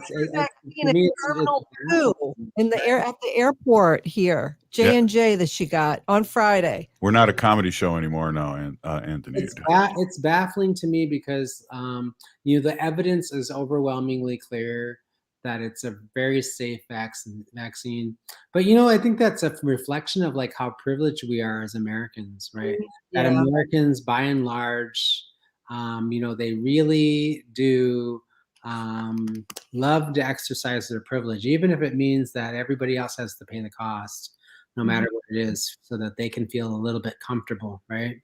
me, in it's Terminal 2 at the airport here. J&J that she got on Friday. We're not a comedy show anymore now, Anthony. It's baffling to me because the evidence is overwhelmingly clear that it's a very safe vaccine. But I think that's a reflection of like how privileged we are as Americans, right? Yeah. That Americans, by and large, they really do love to exercise their privilege, even if it means that everybody else has to pay the cost, no matter what it is, so that they can feel a little bit comfortable, right?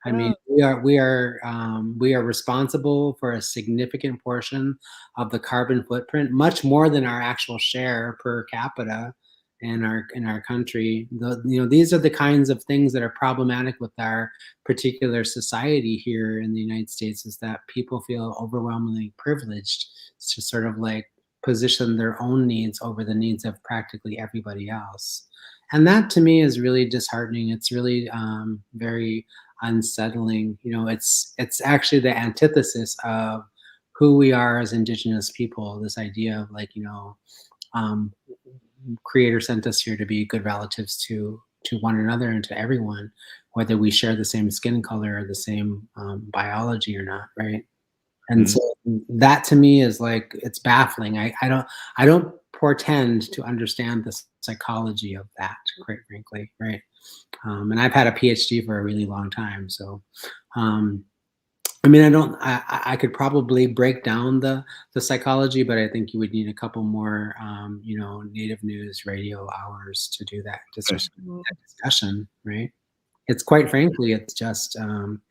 I mean, we are responsible for a significant portion of the carbon footprint, much more than our actual share per capita in our country. These are the kinds of things that are problematic with our particular society here in the United States, is that people feel overwhelmingly privileged to sort of like position their own needs over the needs of practically everybody else. And that to me is really disheartening. It's really very unsettling. It's actually the antithesis of who we are as Indigenous people. This idea of like, Creator sent us here to be good relatives to one another and to everyone, whether we share the same skin color or the same biology or not, right? And so that to me is like, it's baffling. I don't pretend to understand the psychology of that, quite frankly, right? And I've had a PhD for a really long time, so I mean, I could probably break down the psychology, but I think you would need a couple more, native news radio hours to do that discussion, right? It's quite frankly, it's just an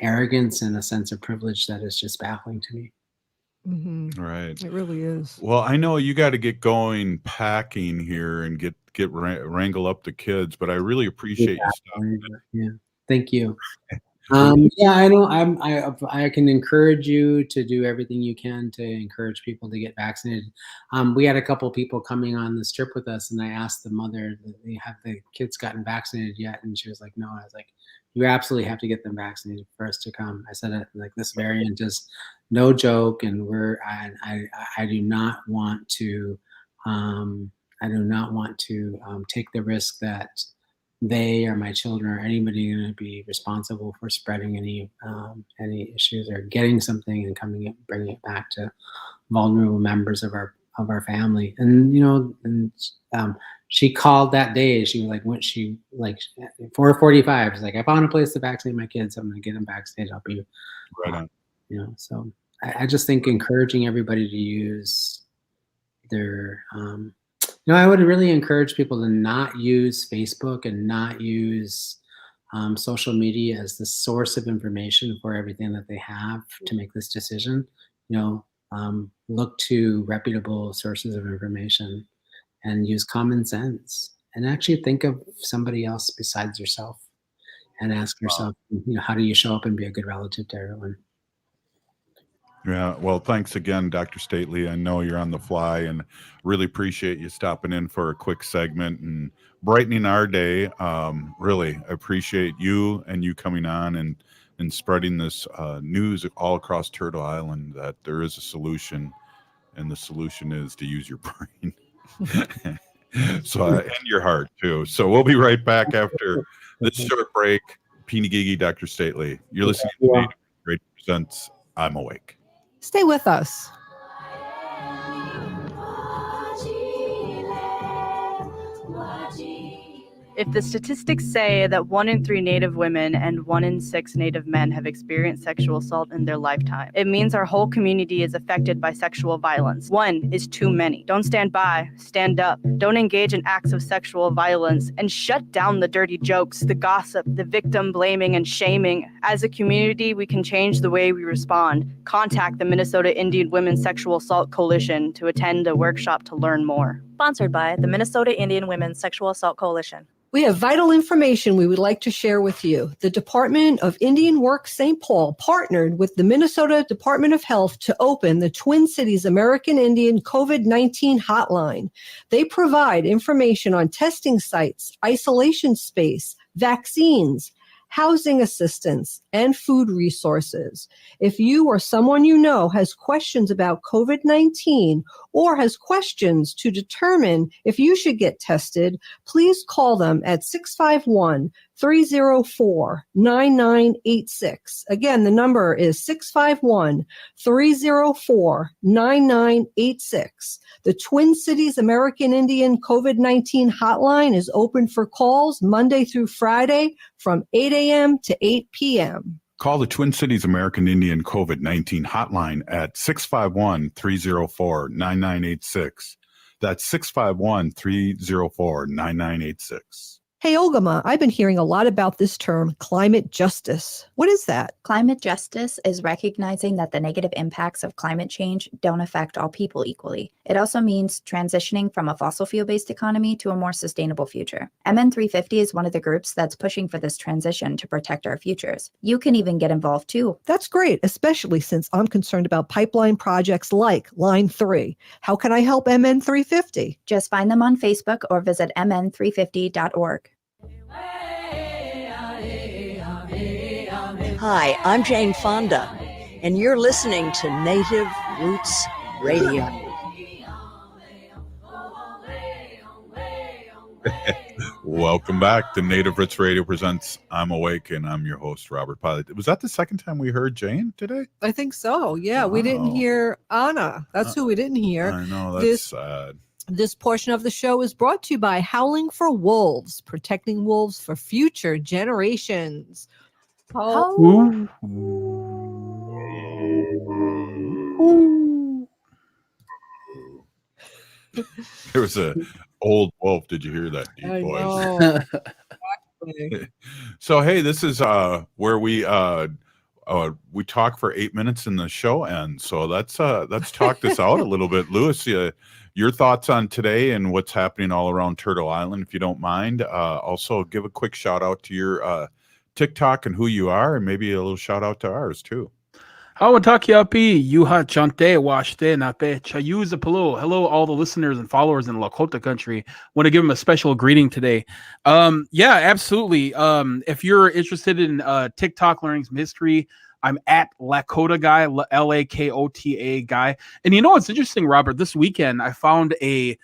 arrogance and a sense of privilege that is just baffling to me. Right. It really is. Well, I know you got to get going packing here and get wrangle up the kids, but I really appreciate you stopping. Yeah, thank you. I know I can encourage you to do everything you can to encourage people to get vaccinated. We had a couple people coming on this trip with us, and I asked the mother, have the kids gotten vaccinated yet? And she was like, no. I was like, you absolutely have to get them vaccinated for us to come. I said, like, this variant is no joke, and I do not want to take the risk that they or my children or anybody going to be responsible for spreading any issues or getting something and bringing it back to vulnerable members of our family. And she called that day. She was like, 4:45. She's like, I found a place to vaccinate my kids. I'm going to get them vaccinated. I'll be right on. So I just think encouraging everybody to use their I would really encourage people to not use Facebook and not use social media as the source of information for everything that they have to make this decision. Look to reputable sources of information and use common sense and actually think of somebody else besides yourself and ask yourself, how do you show up and be a good relative to everyone? Yeah, well, thanks again, Dr. Stately. I know you're on the fly and really appreciate you stopping in for a quick segment and brightening our day. Really appreciate you and you coming on and spreading this news all across Turtle Island that there is a solution, and the solution is to use your brain. And your heart, too. So we'll be right back after this short break. Peeny Gigi, Dr. Stately. You're listening to Native Radio Presents I'm Awake. Stay with us. If the statistics say that 1 in 3 Native women and 1 in 6 Native men have experienced sexual assault in their lifetime, it means our whole community is affected by sexual violence. 1 is too many. Don't stand by, stand up. Don't engage in acts of sexual violence, and shut down the dirty jokes, the gossip, the victim blaming and shaming. As a community, we can change the way we respond. Contact the Minnesota Indian Women's Sexual Assault Coalition to attend a workshop to learn more. Sponsored by the Minnesota Indian Women's Sexual Assault Coalition. We have vital information we would like to share with you. The Department of Indian Works St. Paul partnered with the Minnesota Department of Health to open the Twin Cities American Indian COVID-19 hotline. They provide information on testing sites, isolation space, vaccines, housing assistance, and food resources. If you or someone you know has questions about COVID-19 or has questions to determine if you should get tested, please call them at 651-304-9986. Again, the number is 651-304-9986. The Twin Cities American Indian COVID-19 hotline is open for calls Monday through Friday from 8 a.m. to 8 p.m. Call the Twin Cities American Indian COVID-19 hotline at 651-304-9986. That's 651-304-9986. Hey, Ogama, I've been hearing a lot about this term, climate justice. What is that? Climate justice is recognizing that the negative impacts of climate change don't affect all people equally. It also means transitioning from a fossil fuel-based economy to a more sustainable future. MN350 is one of the groups that's pushing for this transition to protect our futures. You can even get involved too. That's great, especially since I'm concerned about pipeline projects like Line 3. How can I help MN350? Just find them on Facebook or visit mn350.org. Hi, I'm Jane Fonda, and you're listening to Native Roots Radio. Welcome back to Native Roots Radio presents I'm Awake, and I'm your host, Robert Pilot. Was that the second time we heard Jane today? I think so. Yeah, we didn't hear Anna. That's who we didn't hear. I know, that's sad. This portion of the show is brought to you by Howling for Wolves, protecting wolves for future generations. Ooh. There was a old wolf. Did you hear that deep I voice? know. Exactly. So hey, this is where we talk for 8 minutes and the show ends. So let's talk this out a little bit. Lewis, your thoughts on today and what's happening all around Turtle Island, if you don't mind. Also give a quick shout out to your TikTok and who you are, and maybe a little shout out to ours too. Hawatakiapi, Yuha Chante, Washte, Nape, Chayuza Palo. Hello, all the listeners and followers in Lakota country. Want to give them a special greeting today. Yeah, absolutely. If you're interested in TikTok learning some history, I'm at Lakota Guy, Lakota Guy. And you know what's interesting, Robert? This weekend, I found a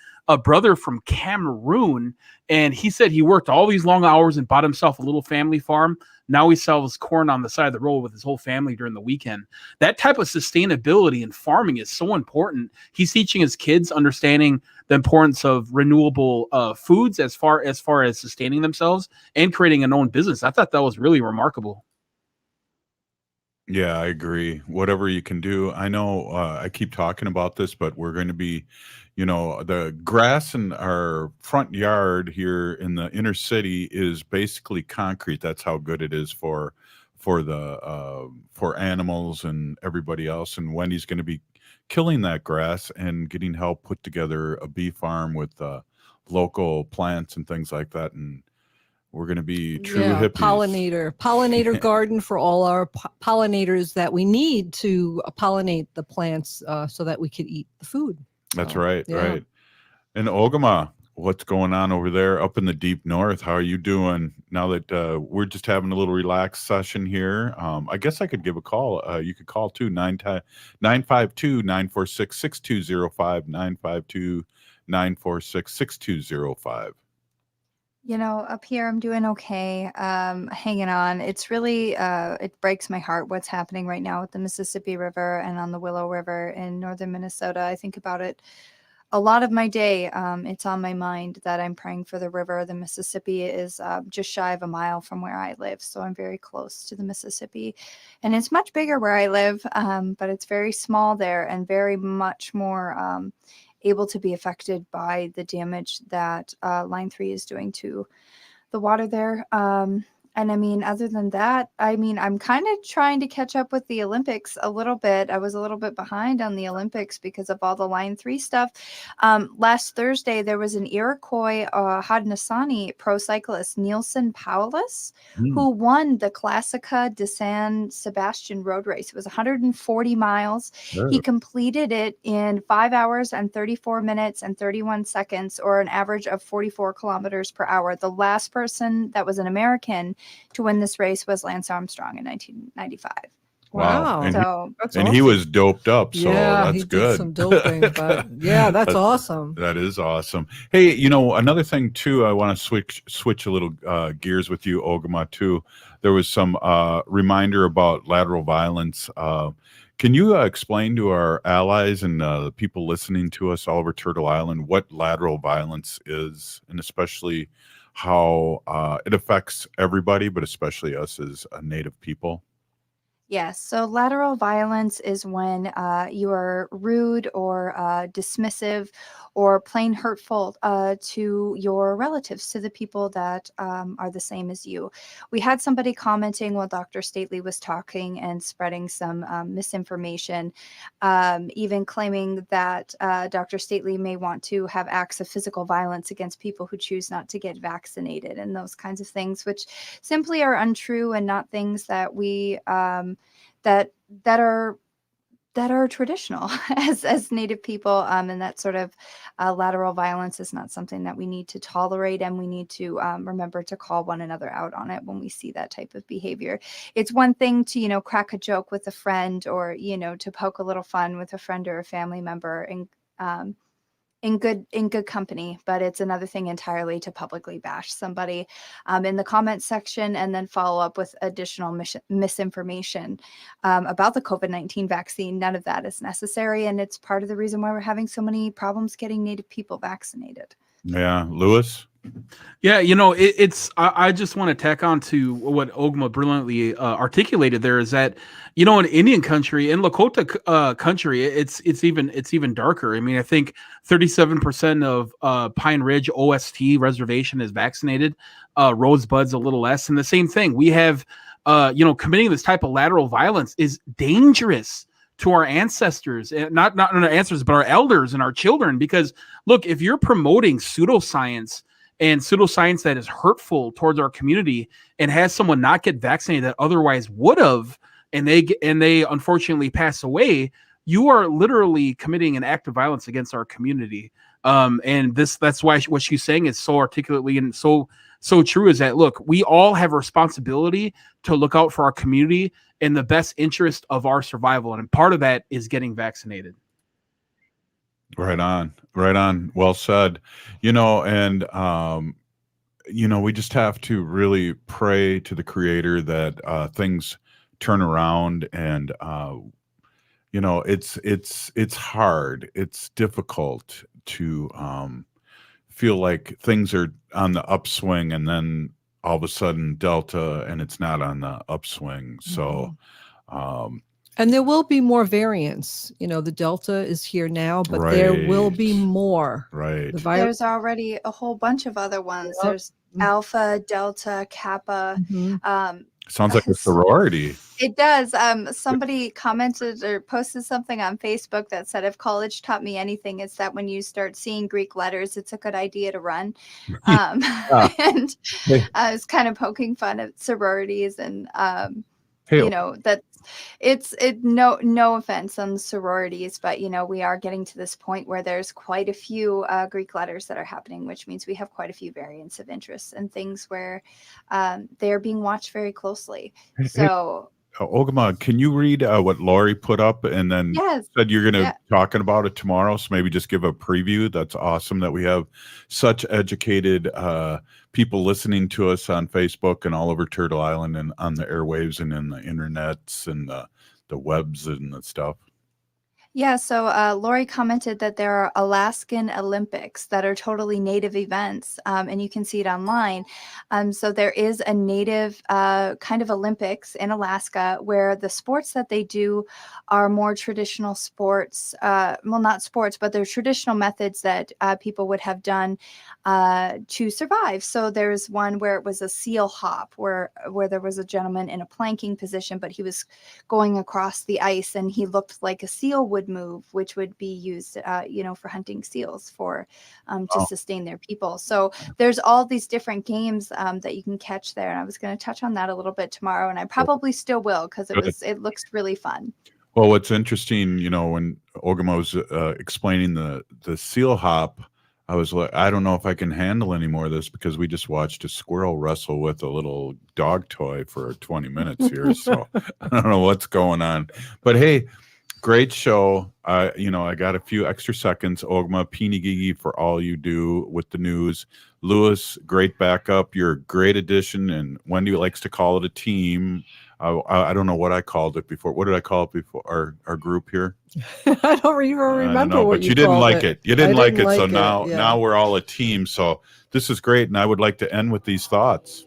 brother from Cameroon, and he said he worked all these long hours and bought himself a little family farm. Now he sells corn on the side of the road with his whole family during the weekend. That type of sustainability in farming is so important. He's teaching his kids understanding the importance of renewable foods as far as sustaining themselves and creating an own business. I thought that was really remarkable. Yeah, I agree. Whatever you can do. I know I keep talking about this, but we're going to be, the grass in our front yard here in the inner city is basically concrete. That's how good it is for animals and everybody else. And Wendy's going to be killing that grass and getting help put together a bee farm with local plants and things like that. And we're going to be true hippies. Pollinator garden for all our pollinators that we need to pollinate the plants so that we could eat the food. That's right. Right. And Ogama, what's going on over there up in the deep north? How are you doing now that we're just having a little relaxed session here? I guess I could give a call. You could call too, 952-946-6205, 952-946-6205. Up here, I'm doing okay, hanging on. It's really, it breaks my heart what's happening right now with the Mississippi River and on the Willow River in northern Minnesota. I think about it a lot of my day. It's on my mind that I'm praying for the river. The Mississippi is just shy of a mile from where I live, so I'm very close to the Mississippi. And it's much bigger where I live, but it's very small there and very much more able to be affected by the damage that Line 3 is doing to the water there. And I mean, other than that, I mean, I'm kind of trying to catch up with the Olympics a little bit. I was a little bit behind on the Olympics because of all the Line 3 stuff. Last Thursday, there was an Iroquois Haudenosaunee pro cyclist, Nielsen Paulus, who won the Classica de San Sebastian road race. It was 140 miles. He completed it in 5 hours and 34 minutes and 31 seconds, or an average of 44 kilometers per hour. The last person that was an American to win this race was Lance Armstrong in 1995. Wow. And, so he was doped up. So that's he good. did some doping, but yeah, that's awesome. That is awesome. Hey, you know, another thing too, I want to switch a little gears with you, Ogama, too. There was some reminder about lateral violence. Can you explain to our allies and the people listening to us all over Turtle Island what lateral violence is, and especially how it affects everybody, but especially us as a Native people? Yes. So lateral violence is when you are rude or dismissive or plain hurtful to your relatives, to the people that are the same as you. We had somebody commenting while Dr. Stately was talking and spreading some misinformation, even claiming that Dr. Stately may want to have acts of physical violence against people who choose not to get vaccinated and those kinds of things, which simply are untrue and not things that we that are traditional as Native people, and that sort of lateral violence is not something that we need to tolerate, and we need to remember to call one another out on it when we see that type of behavior. It's one thing to, you know, crack a joke with a friend, or, you know, to poke a little fun with a friend or a family member, and in good company, but it's another thing entirely to publicly bash somebody in the comments section and then follow up with additional misinformation about the COVID-19 vaccine. None of that is necessary, and it's part of the reason why we're having so many problems getting Native people vaccinated. Yeah, Lewis. Yeah, you know, I just want to tack on to what Ogma brilliantly articulated there, is that, you know, in Indian country, in Lakota country, it's even darker. I mean, I think 37% of Pine Ridge OST reservation is vaccinated. Rosebud's a little less, and the same thing. We have, you know, committing this type of lateral violence is dangerous to our ancestors, and not our ancestors, but our elders and our children. Because look, if you're promoting pseudoscience and pseudoscience that is hurtful towards our community and has someone not get vaccinated that otherwise would have, and they unfortunately pass away, you are literally committing an act of violence against our community. And that's why what she's saying is so articulately and so true, is that, look, we all have a responsibility to look out for our community in the best interest of our survival. And part of that is getting vaccinated. Right on. Well said. You know, and, you know, we just have to really pray to the Creator that things turn around. And, you know, it's hard. It's difficult to feel like things are on the upswing, and then all of a sudden Delta, and it's not on the upswing. So, and there will be more variants. You know, the Delta is here now, but there will be more. Right. There's already a whole bunch of other ones. There's Alpha, Delta, Kappa. Sounds like a sorority. It does. Somebody commented or posted something on Facebook that said, if college taught me anything, it's that when you start seeing Greek letters, it's a good idea to run. And I was kind of poking fun at sororities, and you know, that no offense on sororities, but, you know, we are getting to this point where there's quite a few Greek letters that are happening, which means we have quite a few variants of interest and things where they're being watched very closely. So Ogama, can you read what Lori put up, and then said you're going to talking about it tomorrow? So maybe just give a preview. That's awesome that we have such educated people listening to us on Facebook and all over Turtle Island and on the airwaves and in the internets and the webs and the stuff. Yeah, so Lori commented that there are Alaskan Olympics that are totally native events, and you can see it online. So there is a native kind of Olympics in Alaska where the sports that they do are more traditional sports. Well, not sports, but they're traditional methods that people would have done to survive. So there's one where it was a seal hop, where there was a gentleman in a planking position, but he was going across the ice, and he looked like a seal would move, which would be used, for hunting seals to sustain their people. So there's all these different games that you can catch there, and I was going to touch on that a little bit tomorrow, and I probably still will because it looks really fun. Well, what's interesting, when Ogama was explaining the seal hop, I was like, I don't know if I can handle any more of this because we just watched a squirrel wrestle with a little dog toy for 20 minutes here. So I don't know what's going on. But hey, great show. I got a few extra seconds. Ogama, Peeny Gigi for all you do with the news. Lewis, great backup. You're a great addition. And Wendy likes to call it a team. I don't know what I called it before. What did I call it before? Our group here? I don't even remember what but you didn't like it. You didn't like it. So now yeah. we're all a team. So this is great. And I would like to end with these thoughts.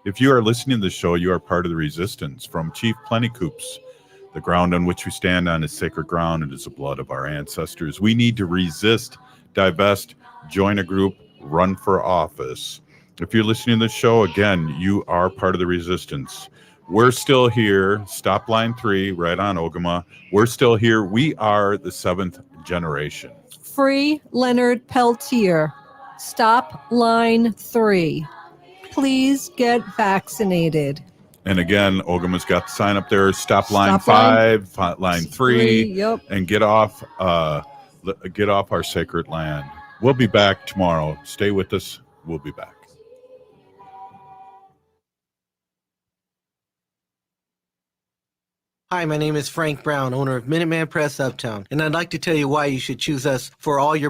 If you are listening to the show, you are part of the resistance. From Chief Plentycoops, the ground on which we stand on is sacred ground. It is the blood of our ancestors. We need to resist, divest, join a group, run for office. If you're listening to the show, again, you are part of the resistance. We're still here. Stop line 3, right on Ogama. We're still here. We are the 7th generation. Free Leonard Peltier. Stop line 3. Please get vaccinated. And again, Ogama's got the sign up there. Stop line 5, line 3, yep. And get off our sacred land. We'll be back tomorrow. Stay with us. We'll be back. Hi, my name is Frank Brown, owner of Minuteman Press Uptown, and I'd like to tell you why you should choose us for all your